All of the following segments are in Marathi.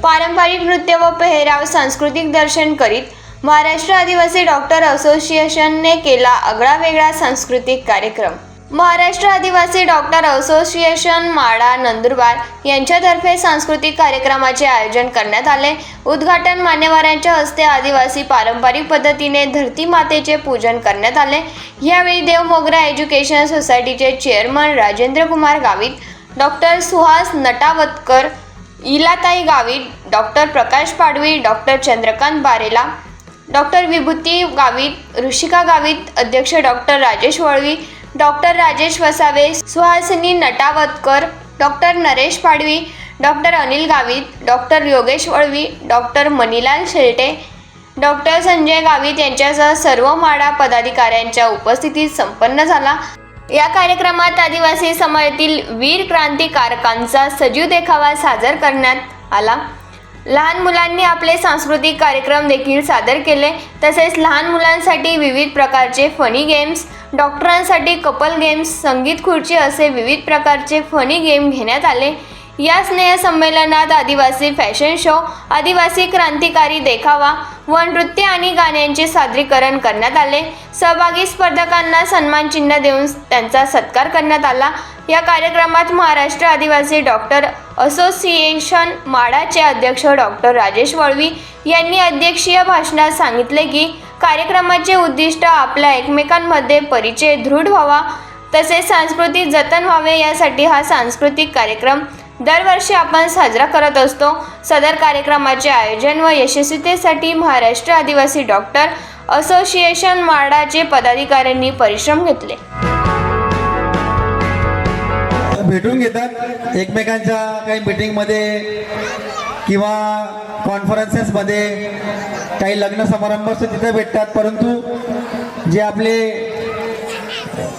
पारंपरिक नृत्य व पेहराव सांस्कृतिक दर्शन करीत महाराष्ट्र आदिवासी डॉक्टर असोसिएशनने केला आगळावेगळा सांस्कृतिक कार्यक्रम। महाराष्ट्र आदिवासी डॉक्टर असोसिएशन माढा नंदुरबार यांच्यातर्फे सांस्कृतिक कार्यक्रमाचे आयोजन करण्यात आले। उद्घाटन मान्यवरांच्या हस्ते आदिवासी पारंपरिक पद्धतीने धरती मातेचे पूजन करण्यात आले। यावेळी देव मोगरा एज्युकेशन सोसायटीचे chairman Rajendra Kumar Gavit, doctor Suhas Natavatkar, Ilatai Gavit, doctor Prakash Padvi, doctor Chandrakant Barela, doctor Vibhuti Gavit, Rishika Gavit, अध्यक्ष doctor Rajesh Valvi, doctor Rajesh Vasave, Suhasini Natavatkar, doctor Naresh Padvi, doctor Anil Gavit, doctor Yogesh Valvi, doctor Manilal Shelte, doctor Sanjay Gavit यांच्यासह सर्व माढा पदाधिकाऱ्यांच्या उपस्थितीत संपन्न झाला। या कार्यक्रमात आदिवासी समाजातील वीर क्रांतिकारकांचा सजीव देखावा सादर करण्यात आला। लहान मुलांनी आपले सांस्कृतिक कार्यक्रम देखील सादर केले। तसेच लहान मुलांसाठी विविध प्रकारचे फनी गेम्स, डॉक्टरांसाठी कपल गेम्स, संगीत खुर्ची असे विविध प्रकारचे फनी गेम घेण्यात आले। या स्नेह संमेलनात आदिवासी फॅशन शो, आदिवासी क्रांतिकारी देखावा व नृत्य आणि गाण्यांचे सादरीकरण करण्यात आले। सहभागी स्पर्धकांना सन्मान चिन्ह देऊन त्यांचा सत्कार करण्यात आला। या कार्यक्रमात महाराष्ट्र आदिवासी डॉक्टर असोसिएशन माढाचे अध्यक्ष डॉक्टर राजेश वळवी यांनी अध्यक्षीय भाषणात सांगितले की कार्यक्रमाचे उद्दिष्ट आपल्या एकमेकांमध्ये परिचय दृढ व्हावा तसेच सांस्कृतिक जतन व्हावे यासाठी हा सांस्कृतिक कार्यक्रम दरवर्षी आपण साजरा करत असतो। सदर कार्यक्रमाचे आयोजन व यशस्वीतेसाठी महाराष्ट्र आदिवासी डॉक्टर असोसिएशन माढाचे पदाधिकाऱ्यांनी परिश्रम घेतले। भेटून घेतात एकमेकांच्या काही मीटिंगमध्ये किंवा कॉन्फरन्सेसमध्ये, काही लग्न समारंभ असतो तिथे भेटतात। परंतु जे आपले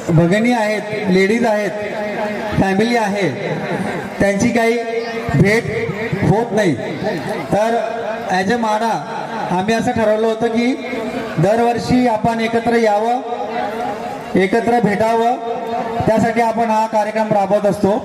भगिनी आहेत, लेडीज आहेत, फॅमिली आहे, त्यांची काही भेट होत नाही। तर ॲज अ माढा आम्ही असं ठरवलं होतं की दरवर्षी आपण एकत्र यावं, एकत्र भेटावं, त्यासाठी आपण हा कार्यक्रम राबवत असतो।